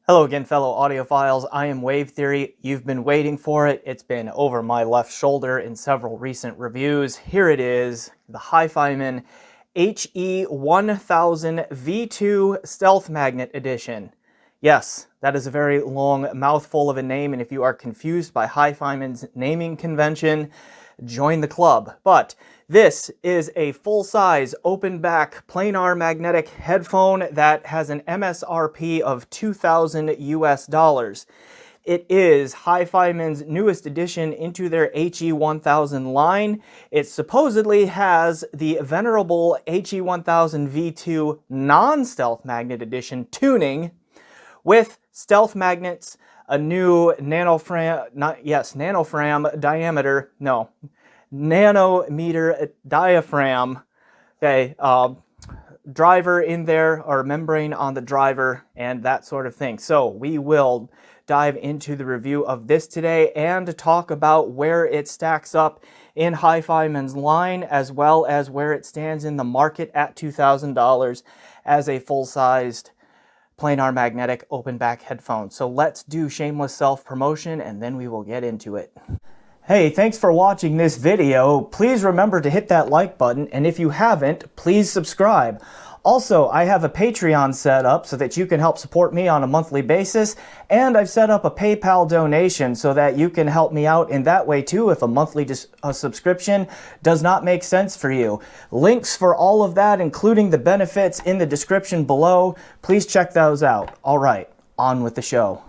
Hello again, fellow audiophiles. I am Wave Theory. You've been waiting for it. It's been over my left shoulder in several recent reviews. Here it is, the HiFiMan HE1000v2 Stealth Magnet Edition. Yes, that is a very long mouthful of a name, and if you are confused by HiFiMan's naming convention, join the club. But this is a full-size, open-back, planar magnetic headphone that has an MSRP of $2,000 US. It is HiFiMan's newest addition into their HE1000 line. It supposedly has the venerable HE1000v2 non-stealth magnet edition tuning with stealth magnets, a new nanometer diaphragm, okay, driver in there, or membrane on the driver, and that sort of thing. So we will dive into the review of this today and talk about where it stacks up in HiFiMan's line, as well as where it stands in the market at $2,000 as a full-sized planar magnetic open back headphone. So let's do shameless self-promotion and then we will get into it. Hey, thanks for watching this video. Please remember to hit that like button, and if you haven't, please subscribe. Also, I have a Patreon set up so that you can help support me on a monthly basis, and I've set up a PayPal donation so that you can help me out in that way too if a monthly subscription does not make sense for you. Links for all of that, including the benefits, in the description below. Please check those out. All right, on with the show.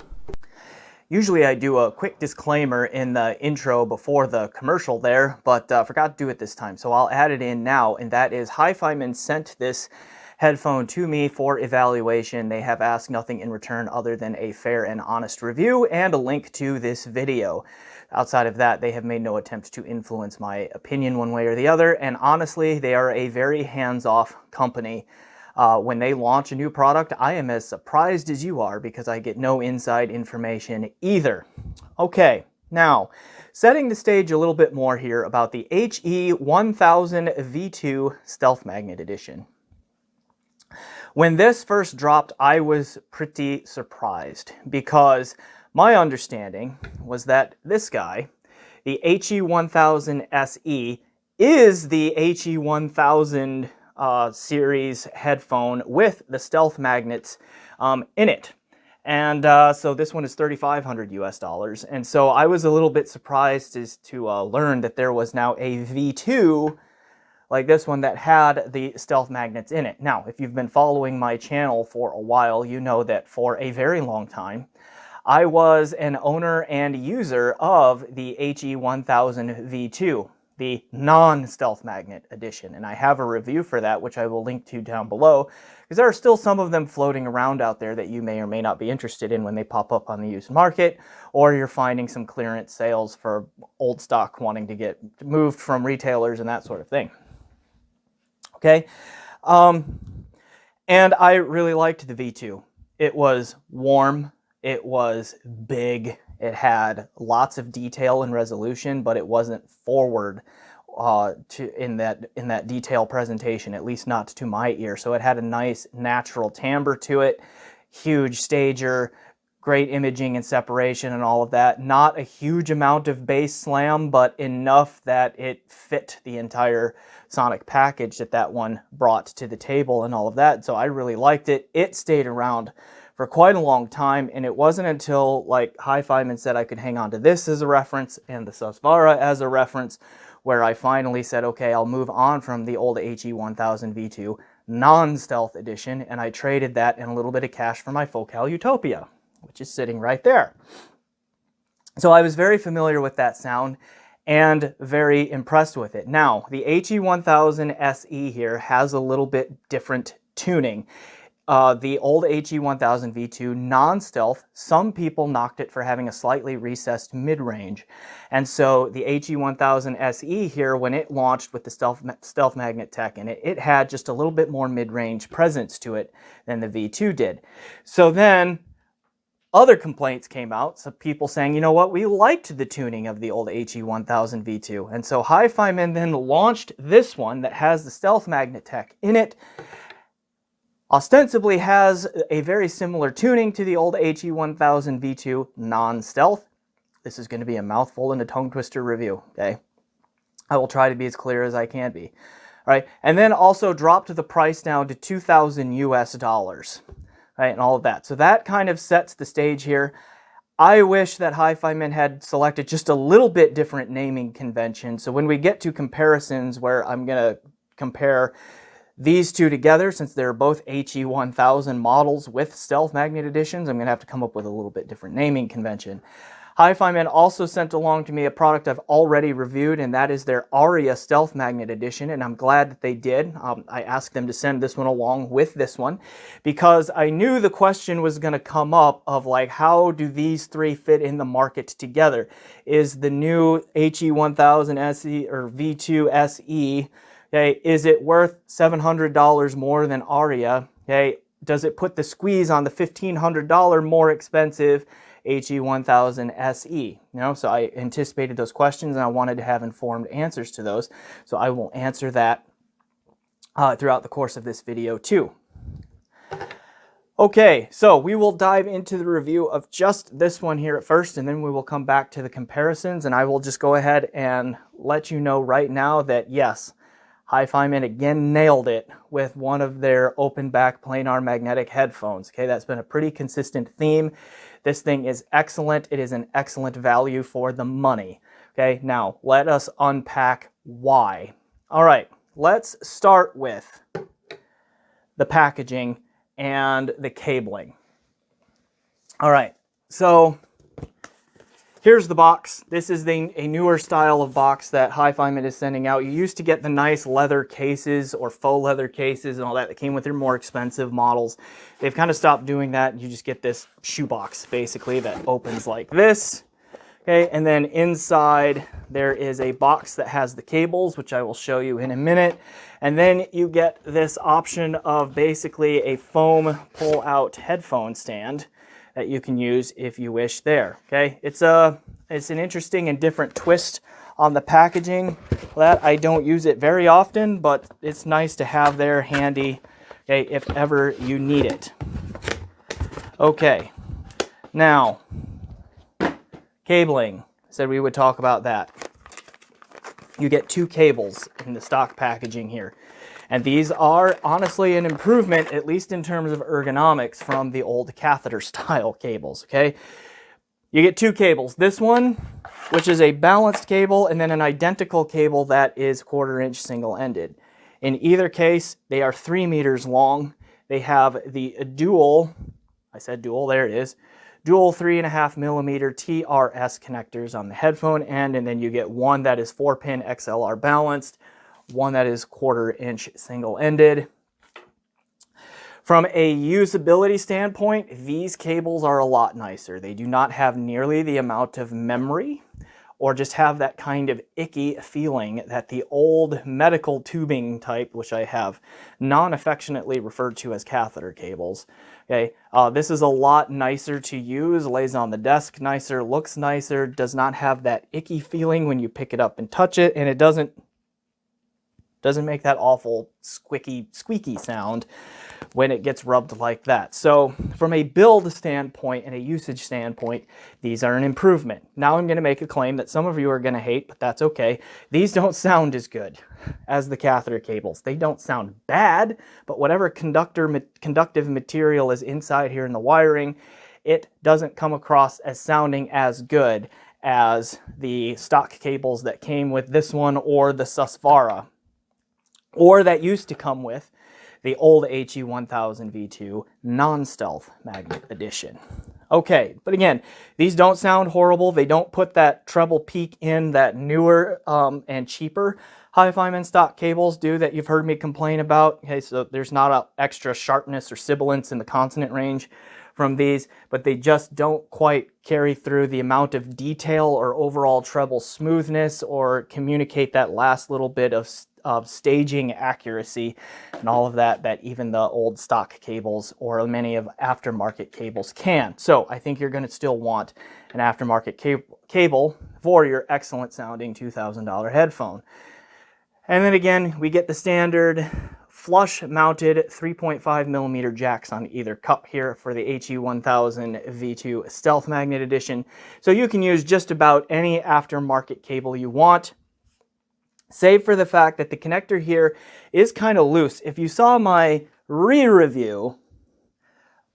Usually I do a quick disclaimer in the intro before the commercial there, but forgot to do it this time, so I'll add it in now, and that is HiFiMan sent this headphone to me for evaluation. They have asked nothing in return other than a fair and honest review and a link to this video. Outside of that, they have made no attempt to influence my opinion one way or the other, and honestly, they are a very hands-off company. When they launch a new product, I am as surprised as you are because I get no inside information either. Okay, now, setting the stage a little bit more here about the HE1000v2 Stealth Magnet Edition. When this first dropped, I was pretty surprised because my understanding was that this guy, the HE1000 SE, is the HE1000 series headphone with the stealth magnets in it. And so this one is $3,500 US. And so I was a little bit surprised to learn that there was now a V2 like this one that had the stealth magnets in it. Now, if you've been following my channel for a while, you know that for a very long time, I was an owner and user of the HE1000v2, the non-stealth magnet edition, and I have a review for that, which I will link to down below, because there are still some of them floating around out there that you may or may not be interested in when they pop up on the used market, or you're finding some clearance sales for old stock wanting to get moved from retailers and that sort of thing. Okay, and I really liked the V2. It was warm, it was big, it had lots of detail and resolution, but it wasn't forward in that detail presentation, at least not to my ear. So it had a nice natural timbre to it, huge stager, great imaging and separation and all of that. Not a huge amount of bass slam, but enough that it fit the entire sonic package that one brought to the table and all of that. So I really liked it. It stayed around for quite a long time, and it wasn't until like HiFiMan said I could hang on to this as a reference and the Susvara as a reference where I finally said, okay, I'll move on from the old HE1000v2 non-stealth edition, and I traded that and a little bit of cash for my Focal Utopia, which is sitting right there. So I was very familiar with that sound and very impressed with it. Now, the HE1000 SE here has a little bit different tuning. The old HE1000v2 non-stealth, some people knocked it for having a slightly recessed mid-range. And so the HE1000 SE here, when it launched with the stealth magnet tech in it, it had just a little bit more mid-range presence to it than the V2 did. So then other complaints came out, some people saying, you know what, we liked the tuning of the old HE1000v2. And so HiFiMan then launched this one that has the stealth magnet tech in it. ostensibly has a very similar tuning to the old HE1000v2 non-stealth. This is going to be a mouthful and a tongue twister review, okay? I will try to be as clear as I can be. All right, and then also dropped the price down to $2,000 US, right, and all of that. So that kind of sets the stage here. I wish that HiFiMan had selected just a little bit different naming convention. So when we get to comparisons where I'm going to compare these two together, since they're both HE1000 models with stealth magnet editions, I'm going to have to come up with a little bit different naming convention. HiFiMan also sent along to me a product I've already reviewed, and that is their Arya Stealth Magnet Edition, and I'm glad that they did. I asked them to send this one along with this one because I knew the question was going to come up of like, how do these three fit in the market together? Is the new HE1000 SE or V2 SE, okay, is it worth $700 more than Arya? Okay, does it put the squeeze on the $1,500 more expensive HE1000 SE? So I anticipated those questions and I wanted to have informed answers to those. So I will answer that throughout the course of this video too. Okay, so we will dive into the review of just this one here at first, and then we will come back to the comparisons, and I will just go ahead and let you know right now that yes, HiFiMan again nailed it with one of their open back planar magnetic headphones. Okay, that's been a pretty consistent theme. This thing is excellent. It is an excellent value for the money. Okay, now let us unpack why. All right, let's start with the packaging and the cabling. All right, so here's the box. This is a newer style of box that HiFiMan is sending out. You used to get the nice leather cases or faux leather cases and all that came with their more expensive models. They've kind of stopped doing that. You just get this shoebox basically that opens like this. Okay, and then inside there is a box that has the cables, which I will show you in a minute. And then you get this option of basically a foam pull-out headphone stand that you can use if you wish there. Okay, it's an interesting and different twist on the packaging that I don't use it very often, but it's nice to have there handy, okay, if ever you need it. Okay, now cabling. Said we would talk about that. You get two cables in the stock packaging here. And these are honestly an improvement, at least in terms of ergonomics, from the old catheter style cables, okay? You get two cables. This one, which is a balanced cable, and then an identical cable that is 1/4 inch single-ended. In either case, they are 3 meters long. They have the dual, I said dual, there it is, dual 3.5 millimeter TRS connectors on the headphone end, and then you get one that is 4-pin XLR balanced, one that is 1/4 inch single-ended. From a usability standpoint, these cables are a lot nicer. They do not have nearly the amount of memory or just have that kind of icky feeling that the old medical tubing type, which I have non-affectionately referred to as catheter cables. Okay, this is a lot nicer to use, lays on the desk nicer, looks nicer, does not have that icky feeling when you pick it up and touch it, and it doesn't make that awful squeaky sound when it gets rubbed like that. So from a build standpoint and a usage standpoint, these are an improvement. Now I'm going to make a claim that some of you are going to hate, but that's okay. These don't sound as good as the catheter cables. They don't sound bad, but whatever conductive material is inside here in the wiring, it doesn't come across as sounding as good as the stock cables that came with this one or the Susvara, or that used to come with the old HE1000v2 non-stealth magnet edition. Okay, but again, these don't sound horrible. They don't put that treble peak in that newer and cheaper HiFiMan stock cables do that you've heard me complain about. Okay, so there's not an extra sharpness or sibilance in the consonant range from these, but they just don't quite carry through the amount of detail or overall treble smoothness or communicate that last little bit of staging accuracy and all of that even the old stock cables or many of aftermarket cables can. So I think you're going to still want an aftermarket cable for your excellent sounding $2,000 headphone. And then again, we get the standard flush mounted 3.5 millimeter jacks on either cup here for the HE1000v2 Stealth Magnet Edition. So you can use just about any aftermarket cable you want, save for the fact that the connector here is kind of loose. If you saw my re-review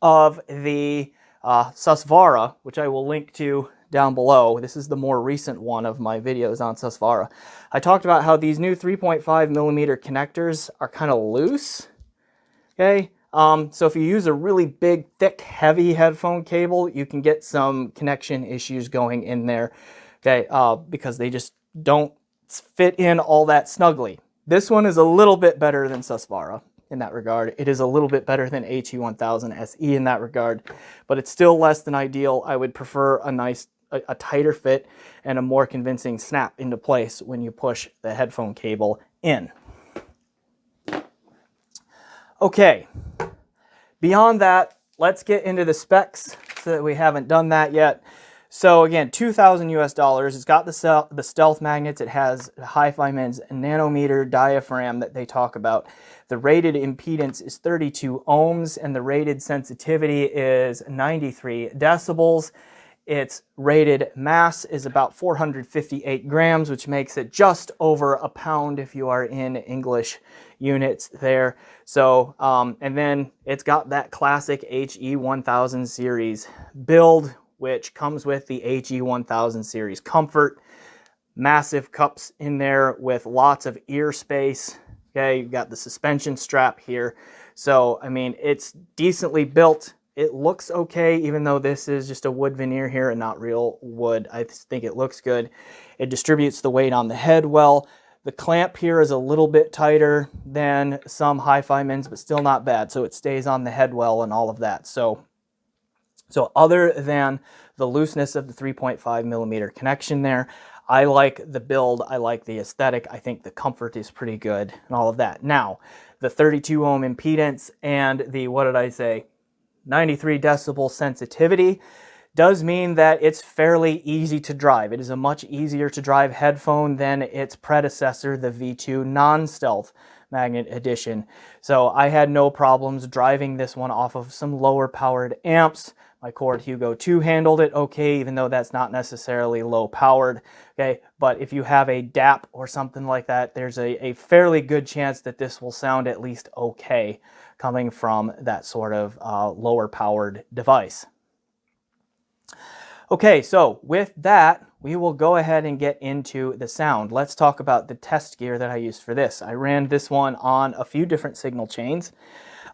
of the Susvara, which I will link to down below. This is the more recent one of my videos on Susvara. I talked about how these new 3.5 millimeter connectors are kind of loose. Okay, so if you use a really big, thick, heavy headphone cable, you can get some connection issues going in there. Okay, because they just don't fit in all that snugly. This one is a little bit better than Susvara in that regard. It is a little bit better than HE1000 SE in that regard, but it's still less than ideal. I would prefer a tighter fit and a more convincing snap into place when you push the headphone cable in. Okay, beyond that, let's get into the specs so that we haven't done that yet. So again, $2,000 US. It's got the stealth magnets. It has HiFiMan's nanometer diaphragm that they talk about. The rated impedance is 32 ohms and the rated sensitivity is 93 decibels. Its rated mass is about 458 grams, which makes it just over a pound if you are in English units there. So, and then it's got that classic HE1000 series build, which comes with the HE1000 series comfort. Massive cups in there with lots of ear space. Okay, you've got the suspension strap here. So, I mean, it's decently built. It looks okay, even though this is just a wood veneer here and not real wood. I think it looks good. It distributes the weight on the head well. The clamp here is a little bit tighter than some HiFiMans, but still not bad. So it stays on the head well and all of that. So other than the looseness of the 3.5 millimeter connection there, I like the build, I like the aesthetic, I think the comfort is pretty good and all of that. Now, the 32 ohm impedance and the, 93 decibel sensitivity does mean that it's fairly easy to drive. It is a much easier to drive headphone than its predecessor, the V2 non-stealth magnet edition. So I had no problems driving this one off of some lower powered amps. My Cord Hugo 2 handled it okay, even though that's not necessarily low powered. Okay, but if you have a DAP or something like that, there's a fairly good chance that this will sound at least okay coming from that sort of lower powered device. Okay, so with that, we will go ahead and get into the sound. Let's talk about the test gear that I used for this. I ran this one on a few different signal chains.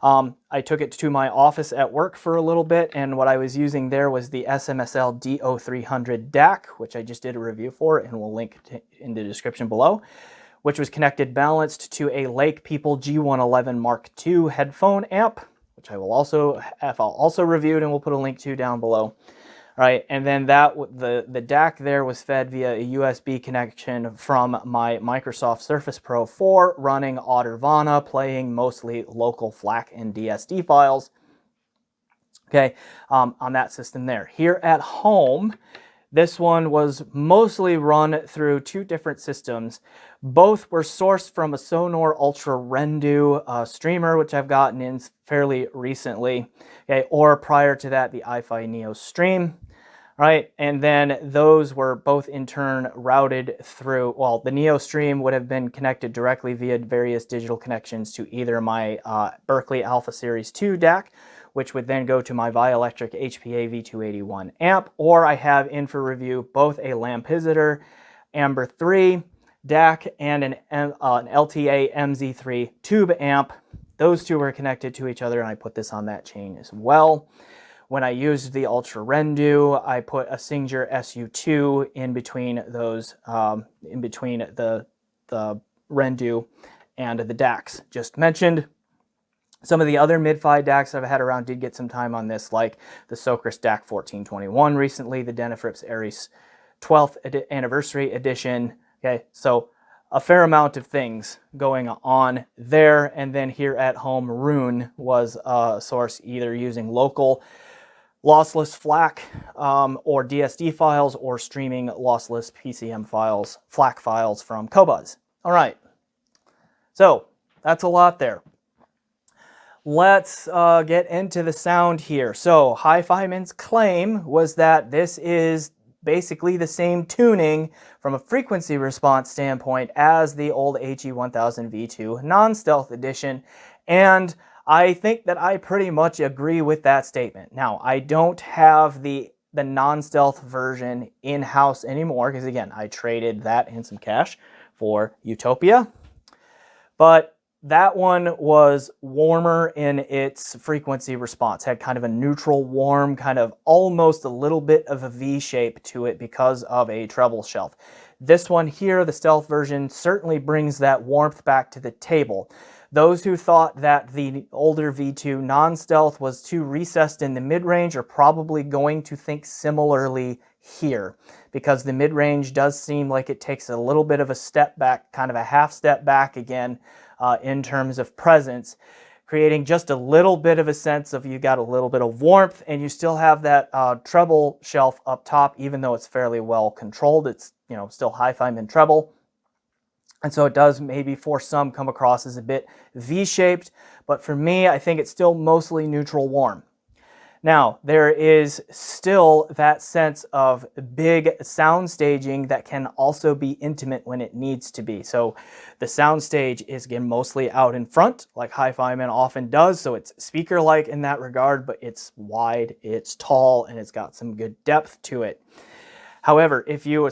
I took it to my office at work for a little bit, and what I was using there was the SMSL DO300 DAC, which I just did a review for and will link in the description below, which was connected balanced to a Lake People G111 Mark II headphone amp, which I'll also reviewed and we'll put a link to down below. Right, and then the DAC there was fed via a USB connection from my Microsoft Surface Pro 4 running Ottervana, playing mostly local FLAC and DSD files. Okay, on that system there. Here at home, this one was mostly run through two different systems. Both were sourced from a Sonor Ultra Rendu streamer, which I've gotten in fairly recently, okay, or prior to that, the iFi Neo Stream, right? And then those were both in turn routed through, well, the Neo Stream would have been connected directly via various digital connections to either my Berkeley Alpha Series 2 DAC, which would then go to my Vioelectric HPA V281 amp, or I have in for review both a Lampizitor Amber 3 DAC and an LTA MZ3 tube amp. Those two were connected to each other, and I put this on that chain as well. When I used the Ultra Rendu, I put a Singer SU2 in between those, in between the Rendu and the DACs just mentioned. Some of the other mid-fi DACs I've had around did get some time on this, like the Socris DAC 1421 recently, the Denafrips Aries 12th anniversary edition. Okay, so a fair amount of things going on there. And then here at home, Rune was a source either using local lossless FLAC or DSD files, or streaming lossless PCM files, FLAC files from Qobuz. All right, so that's a lot there. let's get into the sound here. So HiFiMan's claim was that this is basically the same tuning from a frequency response standpoint as the old HE1000v2 non-stealth edition, and I think that I pretty much agree with that statement. Now, I don't have the non-stealth version in-house anymore because, again, I traded that and some cash for Utopia, but that one was warmer in its frequency response, had kind of a neutral warm, kind of almost a little bit of a V shape to it because of a treble shelf. This one here, the stealth version, certainly brings that warmth back to the table. Those who thought that the older V2 non-stealth was too recessed in the mid-range are probably going to think similarly here, because the mid-range does seem like it takes a little bit of a step back, kind of a half step back again, in terms of presence, creating just a little bit of a sense of you got a little bit of warmth, and you still have that treble shelf up top, even though it's fairly well controlled. It's, you know, still HiFiMan treble. And so it does maybe for some come across as a bit V-shaped, but for me, I think it's still mostly neutral warm. Now, there is still that sense of big sound staging that can also be intimate when it needs to be. So the sound stage is, again, mostly out in front, like HiFiMan often does, so it's speaker-like in that regard, but it's wide, it's tall, and it's got some good depth to it. However, if you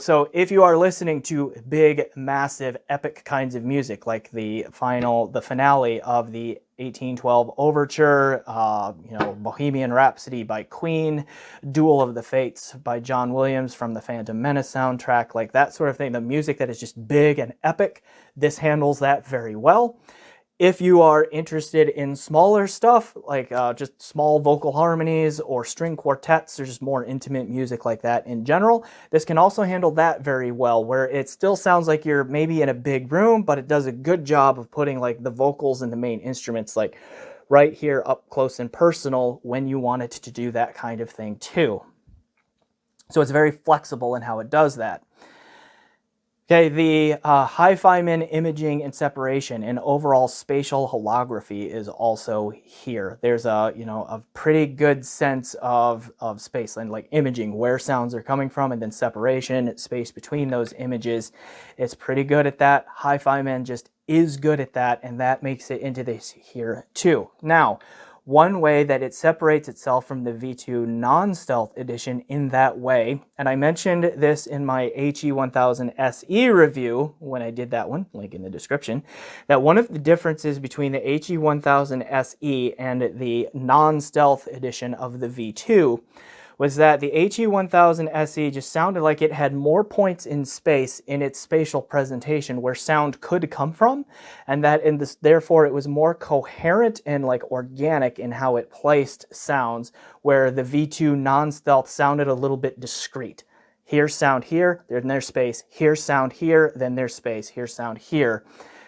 are listening to big, massive, epic kinds of music, like the finale of the 1812 Overture, Bohemian Rhapsody by Queen, Duel of the Fates by John Williams from the Phantom Menace soundtrack, like that sort of thing, the music that is just big and epic, this handles that very well. If you are interested in smaller stuff, like just small vocal harmonies or string quartets or just more intimate music like that in general, this can also handle that very well, where it still sounds like you're maybe in a big room, but it does a good job of putting like the vocals and the main instruments like right here up close and personal when you want it to do that kind of thing too. So it's very flexible in how it does that. Okay, the HiFiMan imaging and separation and overall spatial holography is also here. There's a pretty good sense of space and like imaging, where sounds are coming from, and then separation, space between those images. It's pretty good at that. HiFiMan just is good at that, and that makes it into this here too. Now, one way that it separates itself from the V2 non-stealth edition in that way, and I mentioned this in my HE1000 SE review when I did that one, link in the description, that one of the differences between the HE1000 SE and the non-stealth edition of the V2 was that the HE1000 SE just sounded like it had more points in space in its spatial presentation where sound could come from, and that therefore it was more coherent and like organic in how it placed sounds, where the V2 non-stealth sounded a little bit discrete. Here's sound here, then there's space, here's sound here, then there's space, here's sound here.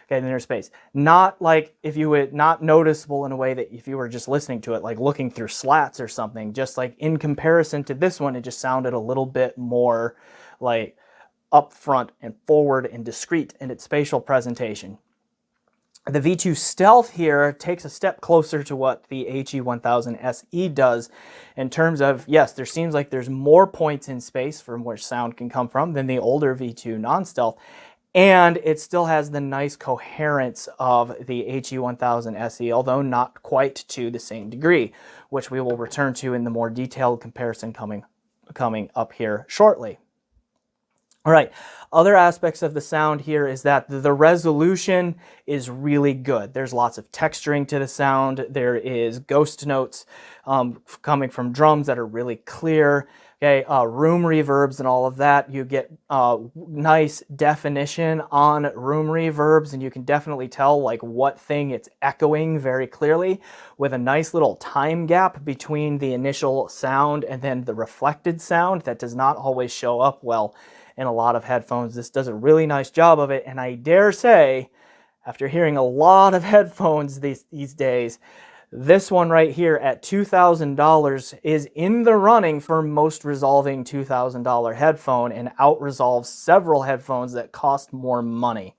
In inner space. Not like if you would, not noticeable in a way that if you were just listening to it, like looking through slats or something, just like in comparison to this one, it just sounded a little bit more like up front and forward and discrete in its spatial presentation. The V2 Stealth here takes a step closer to what the HE1000 SE does in terms of, yes, there seems like there's more points in space from where sound can come from than the older V2 non-stealth. And it still has the nice coherence of the HE1000 SE, although not quite to the same degree, which we will return to in the more detailed comparison coming up here shortly. All right, other aspects of the sound here is that the resolution is really good. There's lots of texturing to the sound. There is ghost notes coming from drums that are really clear. Okay, room reverbs and all of that. You get nice definition on room reverbs, and you can definitely tell like what thing it's echoing very clearly, with a nice little time gap between the initial sound and then the reflected sound that does not always show up well in a lot of headphones. This does a really nice job of it, and I dare say, after hearing a lot of headphones these days, this one right here at $2,000 is in the running for most resolving $2,000 headphone and out-resolves several headphones that cost more money.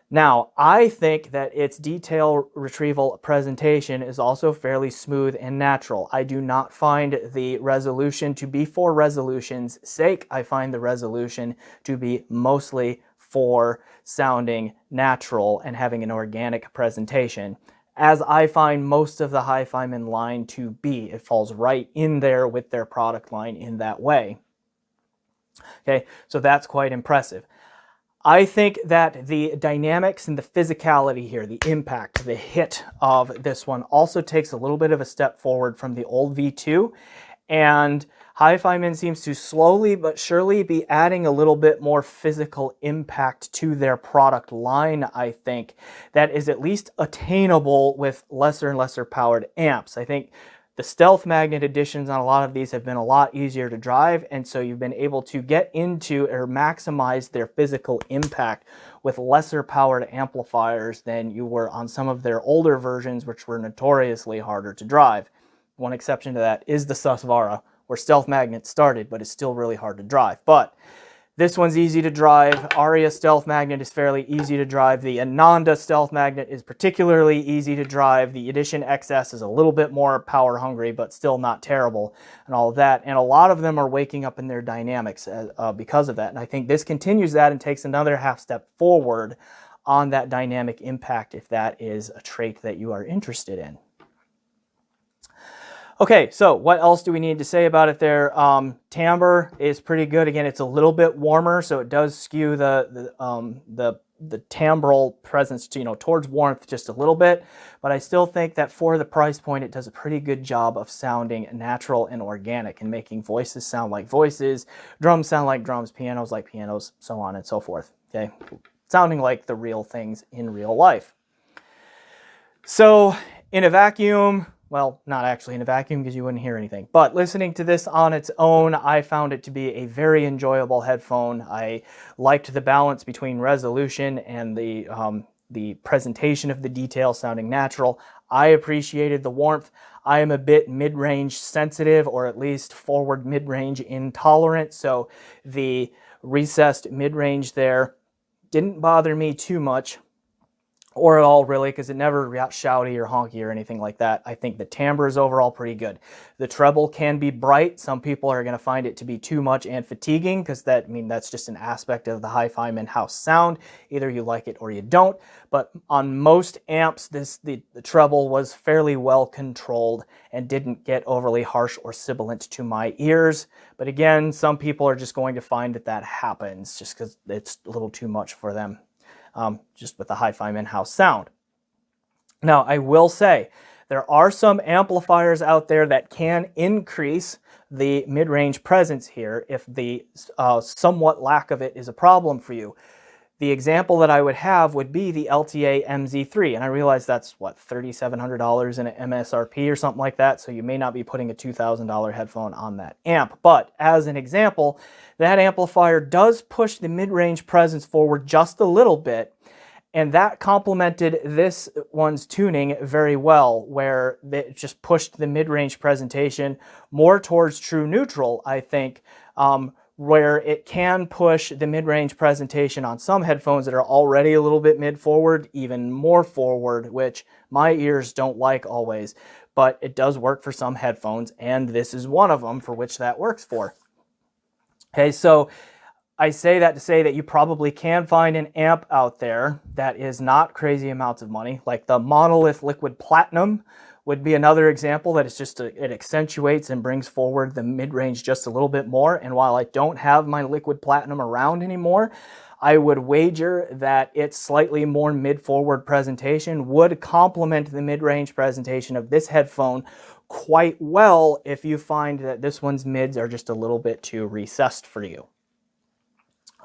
Now, I think that its detail retrieval presentation is also fairly smooth and natural. I do not find the resolution to be for resolution's sake. I find the resolution to be mostly for sounding natural and having an organic presentation, as I find most of the HiFiMan line to be. It falls right in there with their product line in that way. Okay, so that's quite impressive. I think that the dynamics and the physicality here, the impact, the hit of this one also takes a little bit of a step forward from the old V2, and HiFiMan seems to slowly but surely be adding a little bit more physical impact to their product line, I think, that is at least attainable with lesser and lesser powered amps. I think the stealth magnet editions on a lot of these have been a lot easier to drive, and so you've been able to get into or maximize their physical impact with lesser powered amplifiers than you were on some of their older versions, which were notoriously harder to drive. One exception to that is the Susvara, where stealth magnet started, but it's still really hard to drive. But this one's easy to drive. Arya stealth magnet is fairly easy to drive. The Ananda stealth magnet is particularly easy to drive. The Edition XS is a little bit more power hungry, but still not terrible and all of that. And a lot of them are waking up in their dynamics because of that. And I think this continues that and takes another half step forward on that dynamic impact if that is a trait that you are interested in. Okay, so what else do we need to say about it there? Timbre is pretty good. Again, it's a little bit warmer, so it does skew the timbral presence, towards warmth just a little bit. But I still think that for the price point, it does a pretty good job of sounding natural and organic and making voices sound like voices, drums sound like drums, pianos like pianos, so on and so forth. Okay, sounding like the real things in real life. So in a vacuum, well, not actually in a vacuum because you wouldn't hear anything, but listening to this on its own, I found it to be a very enjoyable headphone. I liked the balance between resolution and the presentation of the detail sounding natural. I appreciated the warmth. I am a bit mid-range sensitive, or at least forward mid-range intolerant, so the recessed mid-range there didn't bother me too much, or at all really, because it never got shouty or honky or anything like that. I think the timbre is overall pretty good. The treble can be bright. Some people are going to find it to be too much and fatiguing, because that's just an aspect of the HiFiMan house sound. Either you like it or you don't. But on most amps, the treble was fairly well controlled and didn't get overly harsh or sibilant to my ears. But again, some people are just going to find that happens just because it's a little too much for them. Just with the HiFiMan house sound. Now, I will say, there are some amplifiers out there that can increase the mid-range presence here if the somewhat lack of it is a problem for you. The example that I would have would be the LTA MZ3, and I realize that's, what, $3,700 in an MSRP or something like that, so you may not be putting a $2,000 headphone on that amp. But as an example, that amplifier does push the mid-range presence forward just a little bit, and that complemented this one's tuning very well, where it just pushed the mid-range presentation more towards true neutral, I think, where it can push the mid-range presentation on some headphones that are already a little bit mid-forward, even more forward, which my ears don't like always, but it does work for some headphones, and this is one of them for which that works for. Okay, so I say that to say that you probably can find an amp out there that is not crazy amounts of money, like the Monolith Liquid Platinum would be another example that it's just it accentuates and brings forward the mid-range just a little bit more. And while I don't have my Liquid Platinum around anymore, I would wager that its slightly more mid-forward presentation would complement the mid-range presentation of this headphone quite well if you find that this one's mids are just a little bit too recessed for you.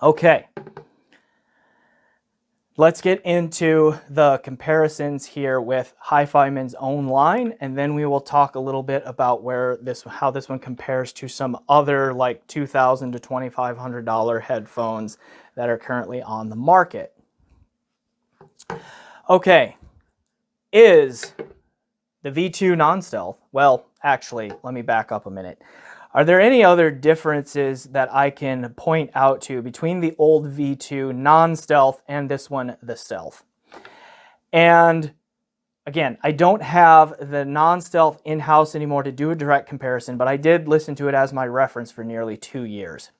Okay. Let's get into the comparisons here with HiFiMan's own line, and then we will talk a little bit about how this one compares to some other like $2,000 to $2,500 headphones that are currently on the market. Okay, is the V2 non-stealth? Well, actually, let me back up a minute. Are there any other differences that I can point out to between the old V2 non-stealth and this one, the stealth? And again, I don't have the non-stealth in-house anymore to do a direct comparison, but I did listen to it as my reference for nearly 2 years.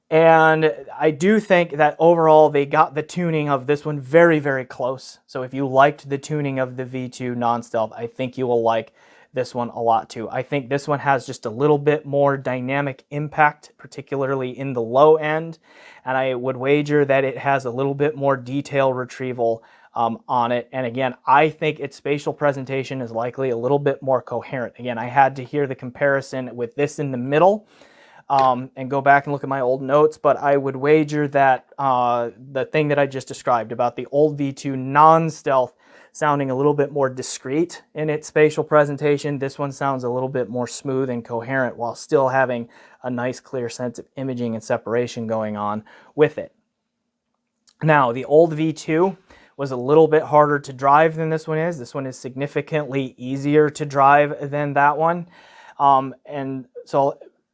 And I do think that overall they got the tuning of this one very, very close. So if you liked the tuning of the V2 non-stealth, I think you will like this one a lot too. I think this one has just a little bit more dynamic impact, particularly in the low end. And I would wager that it has a little bit more detail retrieval on it. And again, I think its spatial presentation is likely a little bit more coherent. Again, I had to hear the comparison with this in the middle and go back and look at my old notes, but I would wager that the thing that I just described about the old V2 non-stealth sounding a little bit more discreet in its spatial presentation, this one sounds a little bit more smooth and coherent while still having a nice clear sense of imaging and separation going on with it. Now, the old V2 was a little bit harder to drive than this one is. This one is significantly easier to drive than that one. And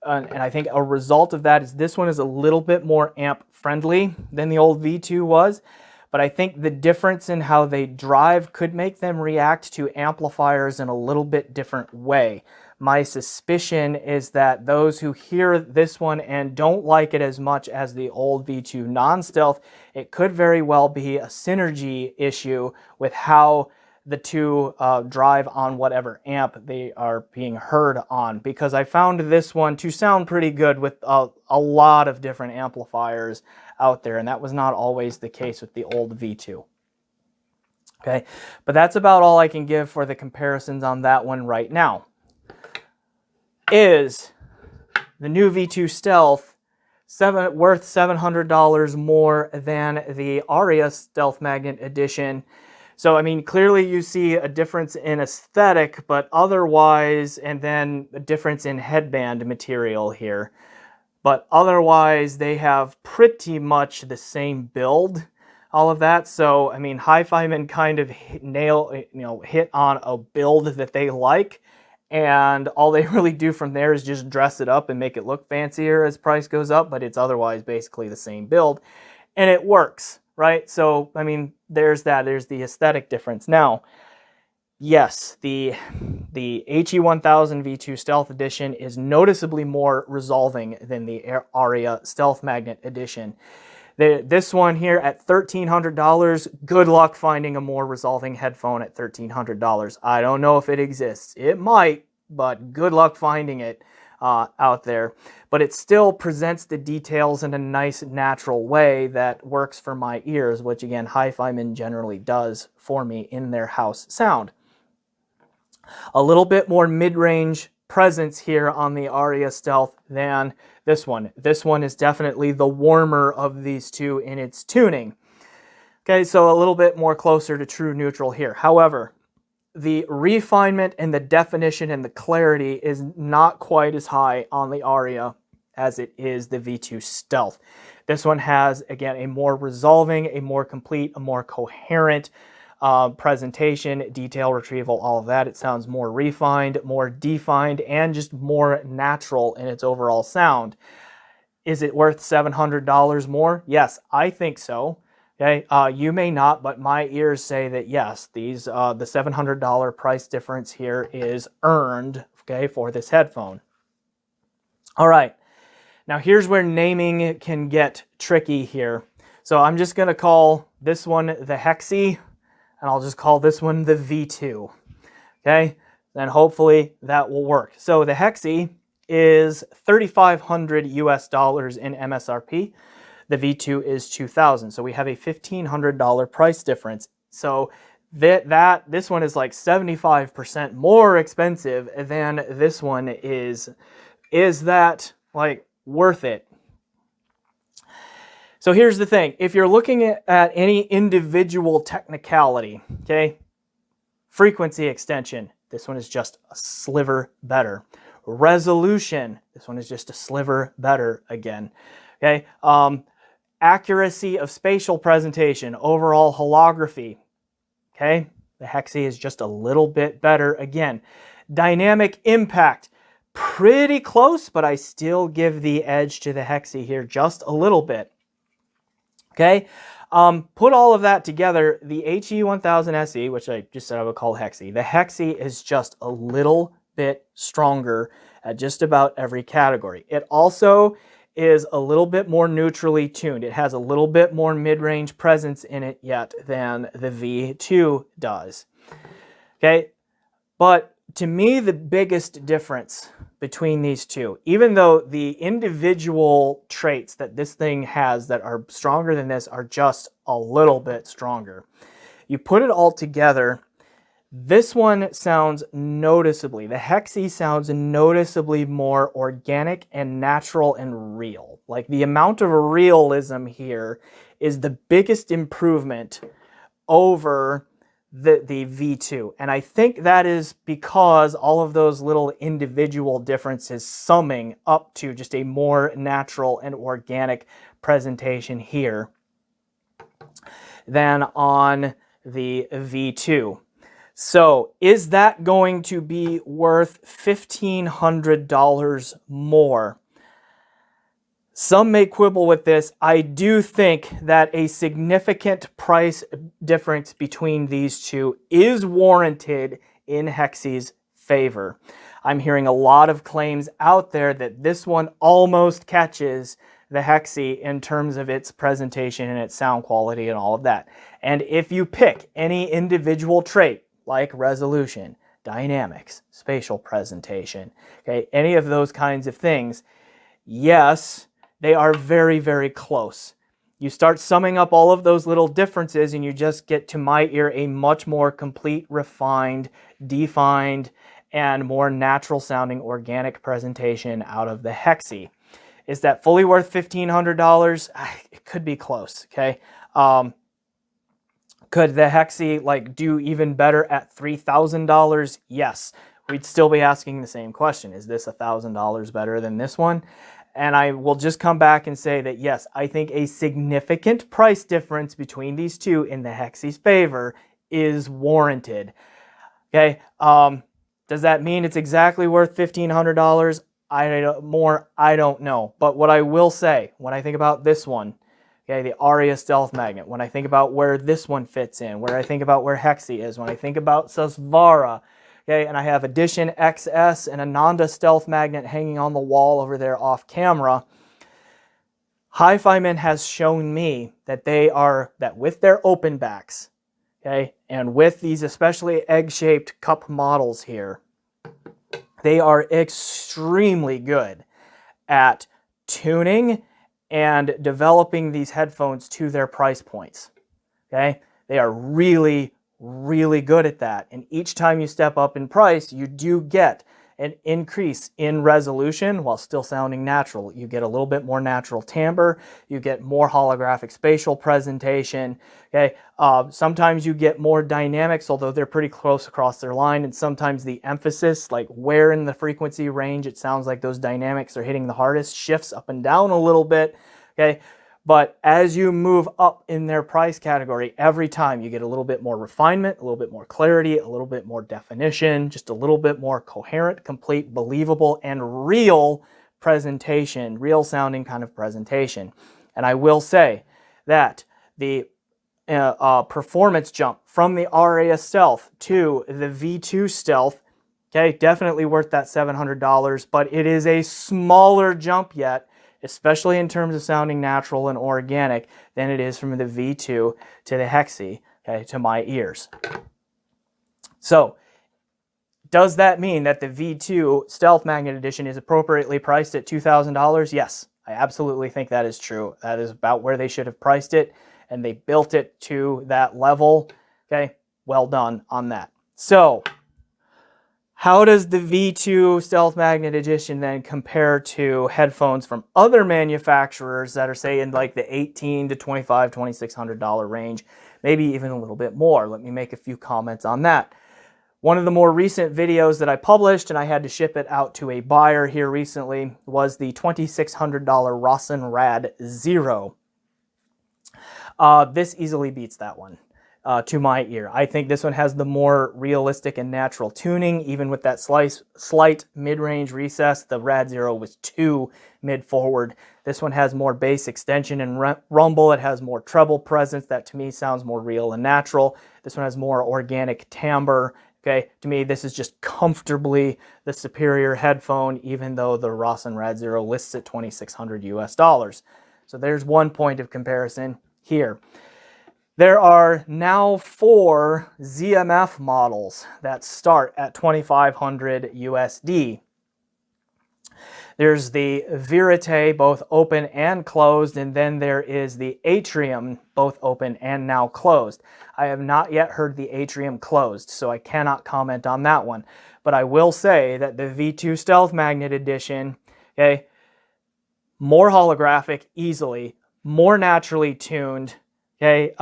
I think a result of that is this one is a little bit more amp friendly than the old V2 was. But I think the difference in how they drive could make them react to amplifiers in a little bit different way. My suspicion is that those who hear this one and don't like it as much as the old V2 non-stealth, it could very well be a synergy issue with how the two drive on whatever amp they are being heard on. Because I found this one to sound pretty good with a lot of different amplifiers out there, and that was not always the case with the old V2. Okay, but that's about all I can give for the comparisons on that one right now. Is the new V2 Stealth worth $700 more than the Arya Stealth Magnet Edition? So, I mean, clearly you see a difference in aesthetic, but otherwise, and then a difference in headband material here. But otherwise, they have pretty much the same build, all of that. So, I mean, HiFiMan kind of hit on a build that they like. And all they really do from there is just dress it up and make it look fancier as price goes up. But it's otherwise basically the same build. And it works, right? So, I mean, there's that. There's the aesthetic difference. Now, yes, the HE1000v2 Stealth Edition is noticeably more resolving than the Arya Stealth Magnet Edition. This one here at $1,300, good luck finding a more resolving headphone at $1,300. I don't know if it exists. It might, but good luck finding it out there. But it still presents the details in a nice, natural way that works for my ears, which again, HiFiMan generally does for me in their house sound. A little bit more mid-range presence here on the Arya Stealth than this one. This one is definitely the warmer of these two in its tuning. Okay, so a little bit more closer to true neutral here. However, the refinement and the definition and the clarity is not quite as high on the Arya as it is the V2 Stealth. This one has, again, a more resolving, a more complete, a more coherent presentation, detail retrieval, all of that. It sounds more refined, more defined, and just more natural in its overall sound. Is it worth $700 more? Yes, I think so. Okay, you may not, but my ears say that yes, the $700 price difference here is earned, okay, for this headphone. All right, now here's where naming can get tricky here. So I'm just going to call this one the Hexie, and I'll just call this one the V2. Okay, then hopefully that will work. So the Hexie is $3,500 US in MSRP. The V2 is $2,000. So we have a $1,500 price difference. So this one is like 75% more expensive than this one is. Is that like worth it? So here's the thing. If you're looking at any individual technicality, okay, frequency extension, this one is just a sliver better. Resolution, this one is just a sliver better again. Okay, accuracy of spatial presentation, overall holography, okay, the Hexie is just a little bit better again. Dynamic impact, pretty close, but I still give the edge to the HE here just a little bit. Okay, put all of that together, the HE1000 SE, which I just said I would call HE, the HE is just a little bit stronger at just about every category. It also is a little bit more neutrally tuned. It has a little bit more mid-range presence in it yet than the V2 does. Okay, but to me, the biggest difference between these two, even though the individual traits that this thing has that are stronger than this are just a little bit stronger, you put it all together, this one sounds noticeably, the HE sounds noticeably more organic and natural and real. Like the amount of realism here is the biggest improvement over the V2. And I think that is because all of those little individual differences summing up to just a more natural and organic presentation here than on the V2. So is that going to be worth $1,500 more? Some may quibble with this. I do think that a significant price difference between these two is warranted in HE's favor. I'm hearing a lot of claims out there that this one almost catches the HE in terms of its presentation and its sound quality and all of that. And if you pick any individual trait, like resolution, dynamics, spatial presentation, okay, any of those kinds of things, yes, they are very, very close. You start summing up all of those little differences and you just get, to my ear, a much more complete, refined, defined, and more natural sounding organic presentation out of the HE. Is that fully worth $1,500? It could be close, okay? Could the HE like do even better at $3,000? Yes. We'd still be asking the same question. Is this $1,000 better than this one? And I will just come back and say that yes, I think a significant price difference between these two in the HE's favor is warranted. Okay. Does that mean it's exactly worth $1,500? I don't know. But what I will say, when I think about this one, okay, the Arya stealth magnet, when I think about where this one fits in, where I think about where HE is, when I think about Susvara, okay, and I have Edition XS and Ananda stealth magnet hanging on the wall over there off camera, HiFiMan has shown me that that with their open backs, okay, and with these especially egg-shaped cup models here, they are extremely good at tuning and developing these headphones to their price points. Okay, they are really, really good at that. And each time you step up in price, you do get an increase in resolution while still sounding natural. You get a little bit more natural timbre. You get more holographic spatial presentation. Okay, sometimes you get more dynamics, although they're pretty close across their line. And sometimes the emphasis, like where in the frequency range it sounds like those dynamics are hitting the hardest, shifts up and down a little bit. Okay, but as you move up in their price category, every time you get a little bit more refinement, a little bit more clarity, a little bit more definition, just a little bit more coherent, complete, believable, and real presentation, real sounding kind of presentation. And I will say that the performance jump from the Arya Stealth to the V2 Stealth, okay, definitely worth that $700, but it is a smaller jump yet, especially in terms of sounding natural and organic, than it is from the V2 to the HE, okay, to my ears. So, does that mean that the V2 Stealth Magnet Edition is appropriately priced at $2,000? Yes, I absolutely think that is true. That is about where they should have priced it, and they built it to that level. Okay, well done on that. So, how does the V2 Stealth Magnet Edition then compare to headphones from other manufacturers that are, say, in like the $1,800 to $2,500, $2,600 range, maybe even a little bit more? Let me make a few comments on that. One of the more recent videos that I published, and I had to ship it out to a buyer here recently, was the $2,600 Rosen Rad Zero. This easily beats that one. to my ear. I think this one has the more realistic and natural tuning, even with that slight mid-range recess. The Rad Zero was too mid-forward. This one has more bass extension and rumble. It has more treble presence. That to me sounds more real and natural. This one has more organic timbre. Okay, to me, this is just comfortably the superior headphone, even though the Rosin Rad Zero lists at $2,600 US. So there's one point of comparison here. There are now 4 ZMF models that start at $2,500 USD. There's the Verite, both open and closed, and then there is the Atrium, both open and now closed. I have not yet heard the Atrium closed, so I cannot comment on that one. But I will say that the V2 Stealth Magnet Edition, okay, more holographic easily, more naturally tuned, okay,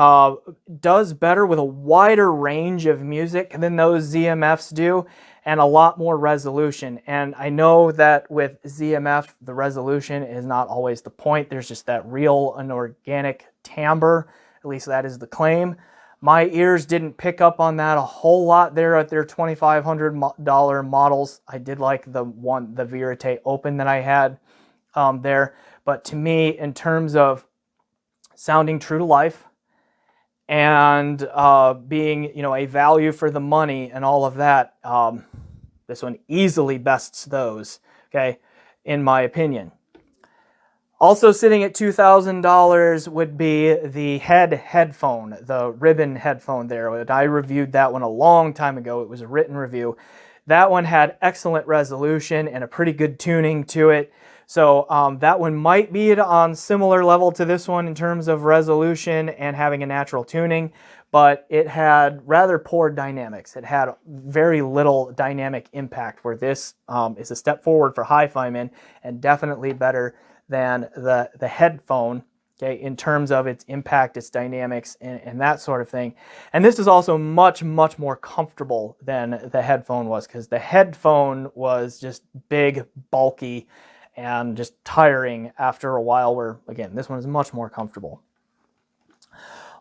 does better with a wider range of music than those ZMFs do, and a lot more resolution. And I know that with ZMF, the resolution is not always the point. There's just that real and organic timbre, at least that is the claim. My ears didn't pick up on that a whole lot there at their $2,500 models. I did like the Verite Open that I had there. But to me, in terms of sounding true to life and being, you know, a value for the money and all of that, this one easily bests those, okay, in my opinion. Also sitting at $2,000 would be the headphone, the ribbon headphone there. I reviewed that one a long time ago. It was a written review. That one had excellent resolution and a pretty good tuning to it. So that one might be on similar level to this one in terms of resolution and having a natural tuning, but it had rather poor dynamics. It had very little dynamic impact, where this is a step forward for HiFiMan and definitely better than the headphone, okay, in terms of its impact, its dynamics, and that sort of thing. And this is also much, much more comfortable than the headphone was, because the headphone was just big, bulky, and just tiring after a while, where, again, this one is much more comfortable.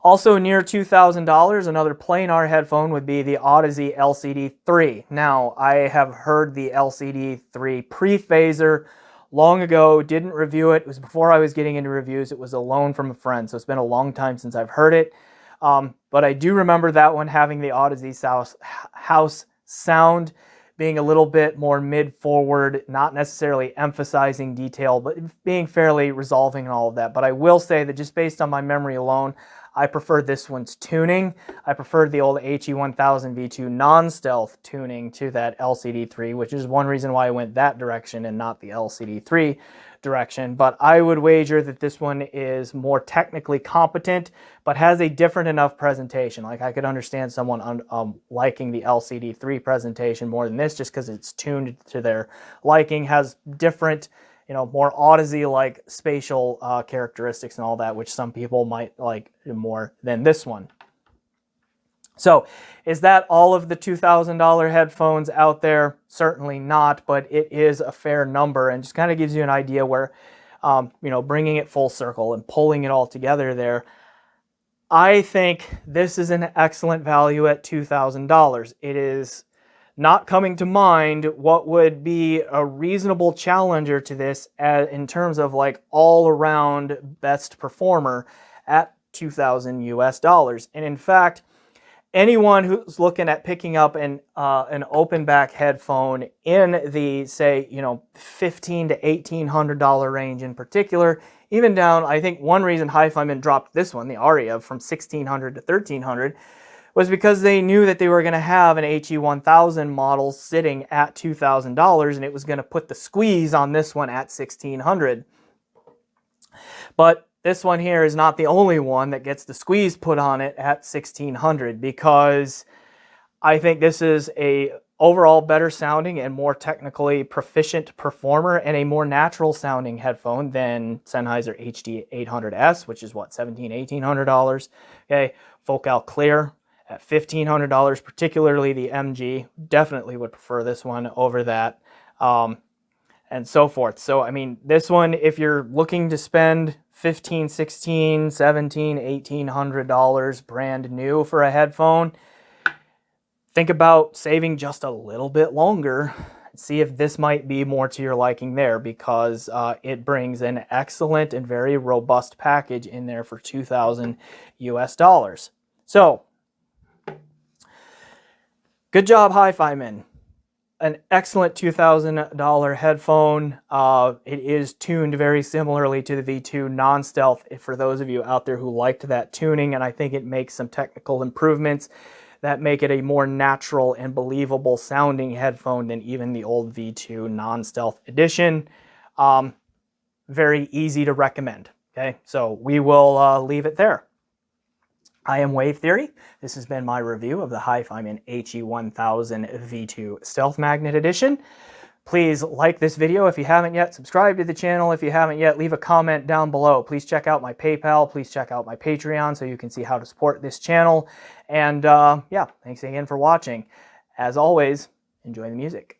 Also near $2,000, another planar headphone would be the Odyssey LCD3. Now, I have heard the LCD3 pre-phaser long ago, didn't review it. It was before I was getting into reviews. It was a loan from a friend, so it's been a long time since I've heard it. But I do remember that one having the Odyssey house sound, being a little bit more mid-forward, not necessarily emphasizing detail, but being fairly resolving and all of that. But I will say that just based on my memory alone, I prefer this one's tuning. I preferred the old HE1000v2 non-stealth tuning to that LCD3, which is one reason why I went that direction and not the LCD3 direction. But I would wager that this one is more technically competent, but has a different enough presentation. Like, I could understand someone liking the LCD3 presentation more than this, just because it's tuned to their liking, has different, you know, more Odyssey-like spatial characteristics and all that, which some people might like more than this one. So, is that all of the $2,000 headphones out there? Certainly not, but it is a fair number, and just kind of gives you an idea where, you know, bringing it full circle and pulling it all together there. I think this is an excellent value at $2,000. It is not coming to mind what would be a reasonable challenger to this in terms of like all-around best performer at $2,000 US. And in fact, anyone who's looking at picking up an open back headphone in the, say, you know, $1,500 to $1,800 range in particular, even down, I think one reason HiFiMan dropped this one, the Arya, from $1,600 to $1,300, was because they knew that they were going to have an HE1000 model sitting at $2,000, and it was going to put the squeeze on this one at $1,600. But this one here is not the only one that gets the squeeze put on it at $1,600, because I think this is a overall better sounding and more technically proficient performer and a more natural sounding headphone than Sennheiser HD800S, which is what, $1,700, $1,800. Okay, Focal Clear at $1,500, particularly the MG. Definitely would prefer this one over that, and so forth. So, I mean, this one, if you're looking to spend $1,500, $1,600, $1,700, $1,800 brand new for a headphone. Think about saving just a little bit longer. See if this might be more to your liking there, because it brings an excellent and very robust package in there for $2,000 US. So, good job, HiFiMan. An excellent $2,000 headphone. It is tuned very similarly to the V2 non-stealth, for those of you out there who liked that tuning, and I think it makes some technical improvements that make it a more natural and believable sounding headphone than even the old V2 non-stealth edition. Very easy to recommend. Okay, so we will leave it there. I am Wave Theory. This has been my review of the HiFiMan HE1000v2 Stealth Magnet Edition. Please like this video if you haven't yet. Subscribe to the channel if you haven't yet. Leave a comment down below. Please check out my PayPal. Please check out my Patreon so you can see how to support this channel. And yeah, thanks again for watching. As always, enjoy the music.